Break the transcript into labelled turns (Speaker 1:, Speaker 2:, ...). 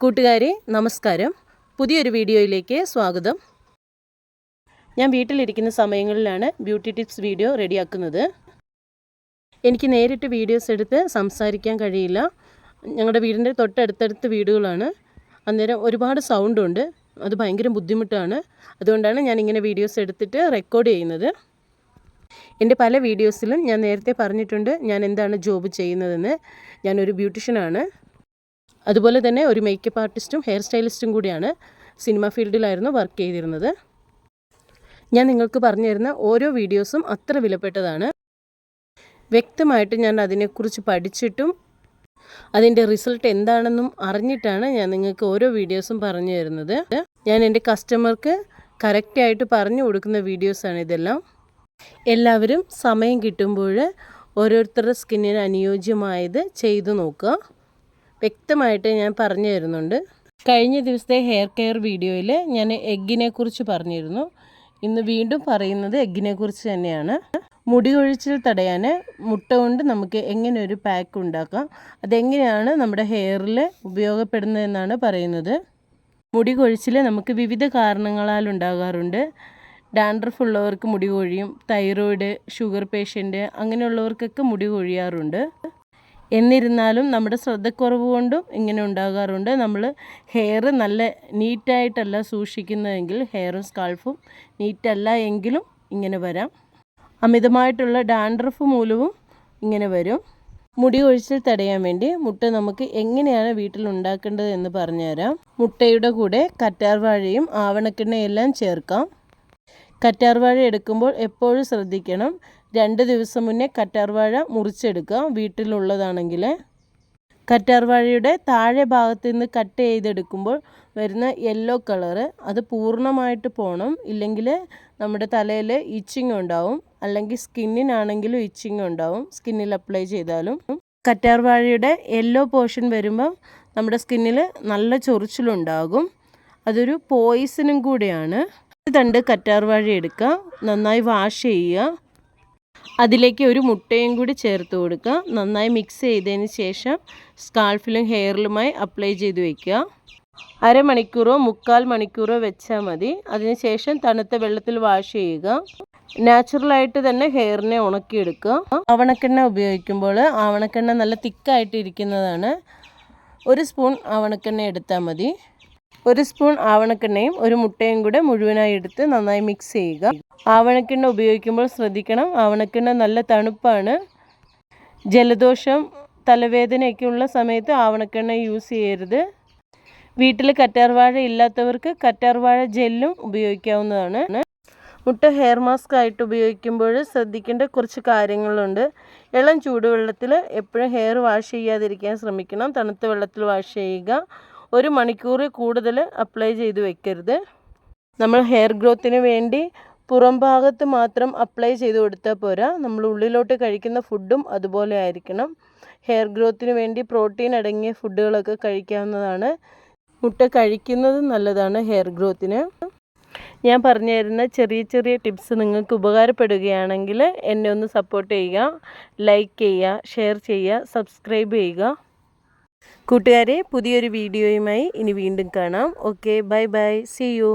Speaker 1: കൂട്ടുകാരെ നമസ്കാരം. പുതിയൊരു വീഡിയോയിലേക്ക് സ്വാഗതം. ഞാൻ വീട്ടിലിരിക്കുന്ന സമയങ്ങളിലാണ് ബ്യൂട്ടി ടിപ്സ് വീഡിയോ റെഡിയാക്കുന്നത്. എനിക്ക് നേരിട്ട് വീഡിയോസ് എടുത്ത് സംസാരിക്കാൻ കഴിയില്ല. ഞങ്ങളുടെ വീടിൻ്റെ തൊട്ടടുത്തടുത്ത് വീടുകളാണ്. അന്നേരം ഒരുപാട് സൗണ്ടുണ്ട്. അത് ഭയങ്കര ബുദ്ധിമുട്ടാണ്. അതുകൊണ്ടാണ് ഞാനിങ്ങനെ വീഡിയോസ് എടുത്തിട്ട് റെക്കോർഡ് ചെയ്യുന്നത്. എൻ്റെ പല വീഡിയോസിലും ഞാൻ നേരത്തെ പറഞ്ഞിട്ടുണ്ട് ഞാൻ എന്താണ് ജോബ് ചെയ്യുന്നതെന്ന്. ഞാനൊരു ബ്യൂട്ടീഷ്യനാണ്. അതുപോലെ തന്നെ ഒരു മേക്കപ്പ് ആർട്ടിസ്റ്റും ഹെയർ സ്റ്റൈലിസ്റ്റും കൂടിയാണ്. സിനിമ ഫീൽഡിലായിരുന്നു വർക്ക് ചെയ്തിരുന്നത്. ഞാൻ നിങ്ങൾക്ക് പറഞ്ഞു തരുന്ന ഓരോ വീഡിയോസും അത്ര വിലപ്പെട്ടതാണ്. വ്യക്തമായിട്ട് ഞാൻ അതിനെക്കുറിച്ച് പഠിച്ചിട്ടും അതിൻ്റെ റിസൾട്ട് എന്താണെന്നും അറിഞ്ഞിട്ടാണ് ഞാൻ നിങ്ങൾക്ക് ഓരോ വീഡിയോസും പറഞ്ഞു തരുന്നത്. ഞാൻ എൻ്റെ കസ്റ്റമർക്ക് കറക്റ്റായിട്ട് പറഞ്ഞു കൊടുക്കുന്ന വീഡിയോസാണ് ഇതെല്ലാം. എല്ലാവരും സമയം കിട്ടുമ്പോൾ ഓരോരുത്തരുടെ സ്കിന്നിന് അനുയോജ്യമായത് ചെയ്തു നോക്കുക. വ്യക്തമായിട്ട് ഞാൻ പറഞ്ഞു തരുന്നുണ്ട്. കഴിഞ്ഞ ദിവസത്തെ ഹെയർ കെയർ വീഡിയോയിൽ ഞാൻ എഗ്ഗിനെ കുറിച്ച് പറഞ്ഞിരുന്നു. ഇന്ന് വീണ്ടും പറയുന്നത് എഗ്ഗിനെ കുറിച്ച് തന്നെയാണ്. മുടി കൊഴിച്ചിൽ തടയാൻ മുട്ട കൊണ്ട് നമുക്ക് എങ്ങനെ ഒരു പാക്ക് ഉണ്ടാക്കാം, അതെങ്ങനെയാണ് നമ്മുടെ ഹെയറിൽ ഉപയോഗപ്പെടുന്നതെന്നാണ് പറയുന്നത്. മുടി കൊഴിച്ചിൽ നമുക്ക് വിവിധ കാരണങ്ങളാൽ ഉണ്ടാകാറുണ്ട്. ഡാൻഡ്രഫ് ഉള്ളവർക്ക് മുടി കൊഴിയും, തൈറോയിഡ്, ഷുഗർ പേഷ്യൻ്റ് അങ്ങനെയുള്ളവർക്കൊക്കെ മുടി കൊഴിയാറുണ്ട്. എന്നിരുന്നാലും നമ്മുടെ ശ്രദ്ധക്കുറവ് കൊണ്ടും ഇങ്ങനെ ഉണ്ടാകാറുണ്ട്. നമ്മൾ ഹെയർ നല്ല നീറ്റായിട്ടല്ല സൂക്ഷിക്കുന്നതെങ്കിൽ ഹെയറും സ്കാൾഫും നീറ്റല്ല എങ്കിലും ഇങ്ങനെ വരാം. അമിതമായിട്ടുള്ള ഡാൻഡ്രഫ് മൂലവും ഇങ്ങനെ വരും. മുടി കൊഴിച്ചിൽ തടയാൻ വേണ്ടി മുട്ട നമുക്ക് എങ്ങനെയാണ് വീട്ടിൽ ഉണ്ടാക്കേണ്ടത് എന്ന് പറഞ്ഞുതരാം. മുട്ടയുടെ കൂടെ കറ്റാർവാഴയും ആവണക്കെണ്ണയെല്ലാം ചേർക്കാം. കറ്റാർവാഴ എടുക്കുമ്പോൾ എപ്പോഴും ശ്രദ്ധിക്കണം, 2 ദിവസം മുന്നേ കറ്റാർവാഴ മുറിച്ചെടുക്കുക വീട്ടിലുള്ളതാണെങ്കിൽ. കറ്റാർവാഴയുടെ താഴെ ഭാഗത്ത് നിന്ന് കട്ട് ചെയ്തെടുക്കുമ്പോൾ വരുന്ന യെല്ലോ കളറ് അത് പൂർണ്ണമായിട്ട് പോകണം. ഇല്ലെങ്കിൽ നമ്മുടെ തലയിൽ ഇച്ചിങ് ഉണ്ടാവും, അല്ലെങ്കിൽ സ്കിന്നിനാണെങ്കിലും ഇച്ചിങ് ഉണ്ടാവും സ്കിന്നിൽ അപ്ലൈ ചെയ്താലും. കറ്റാർവാഴയുടെ യെല്ലോ പോർഷൻ വരുമ്പോൾ നമ്മുടെ സ്കിന്നിൽ നല്ല ചൊറിച്ചിലുണ്ടാകും. അതൊരു പോയിസണും കൂടിയാണ്. തണ്ട് കറ്റാർവാഴ എടുക്കുക, നന്നായി വാഷ് ചെയ്യുക. അതിലേക്ക് ഒരു മുട്ടയും കൂടി ചേർത്ത് കൊടുക്കുക. നന്നായി മിക്സ് ചെയ്തതിന് ശേഷം സ്കാൾഫിലും ഹെയറിലുമായി അപ്ലൈ ചെയ്ത് വയ്ക്കുക. അരമണിക്കൂറോ 3/4 മണിക്കൂറോ വെച്ചാൽ മതി. അതിനുശേഷം തണുത്ത വെള്ളത്തിൽ വാഷ് ചെയ്യുക. നാച്ചുറലായിട്ട് തന്നെ ഹെയറിനെ ഉണക്കിയെടുക്കുക. ആവണക്കെണ്ണ ഉപയോഗിക്കുമ്പോൾ ആവണക്കെണ്ണ നല്ല തിക്കായിട്ട് ഇരിക്കുന്നതാണ്. 1 സ്പൂൺ ആവണക്കെണ്ണ എടുത്താൽ മതി. 1 സ്പൂൺ ആവണക്കെണ്ണയും ഒരു മുട്ടയും കൂടെ മുഴുവനായി എടുത്ത് നന്നായി മിക്സ് ചെയ്യുക. ആവണക്കെണ്ണ ഉപയോഗിക്കുമ്പോൾ ശ്രദ്ധിക്കണം, ആവണക്കെണ്ണ നല്ല തണുപ്പാണ്. ജലദോഷം, തലവേദനയൊക്കെ ഉള്ള സമയത്ത് ആവണക്കെണ്ണ യൂസ് ചെയ്യരുത്. വീട്ടിൽ കറ്റാർവാഴ ഇല്ലാത്തവർക്ക് കറ്റാർവാഴ ജെല്ലും ഉപയോഗിക്കാവുന്നതാണ്. മുട്ട ഹെയർ മാസ്ക് ആയിട്ട് ഉപയോഗിക്കുമ്പോൾ ശ്രദ്ധിക്കേണ്ട കുറച്ച് കാര്യങ്ങളുണ്ട്. ഇളം ചൂടുവെള്ളത്തിൽ എപ്പോഴും ഹെയർ വാഷ് ചെയ്യാതിരിക്കാൻ ശ്രമിക്കണം. തണുത്ത വെള്ളത്തിൽ വാഷ് ചെയ്യുക. 1 മണിക്കൂർ കൂടുതൽ അപ്ലൈ ചെയ്ത് വെക്കരുത്. നമ്മൾ ഹെയർ ഗ്രോത്തിന് വേണ്ടി പുറം ഭാഗത്ത് മാത്രം അപ്ലൈ ചെയ്ത് കൊടുത്താൽ പോരാ, നമ്മൾ ഉള്ളിലോട്ട് കഴിക്കുന്ന ഫുഡും അതുപോലെ ആയിരിക്കണം. ഹെയർ ഗ്രോത്തിന് വേണ്ടി പ്രോട്ടീൻ അടങ്ങിയ ഫുഡുകളൊക്കെ കഴിക്കാവുന്നതാണ്. മുട്ട കഴിക്കുന്നതും നല്ലതാണ് ഹെയർ ഗ്രോത്തിന്. ഞാൻ പറഞ്ഞു തരുന്ന ചെറിയ ചെറിയ ടിപ്സ് നിങ്ങൾക്ക് ഉപകാരപ്പെടുകയാണെങ്കിൽ എന്നെ ഒന്ന് സപ്പോർട്ട് ചെയ്യുക, ലൈക്ക് ചെയ്യുക, ഷെയർ ചെയ്യുക, സബ്സ്ക്രൈബ് ചെയ്യുക. കൂട്ടുകാരെ, പുതിയൊരു വീഡിയോയുമായി ഇനി വീണ്ടും കാണാം. Okay, bye bye, see U.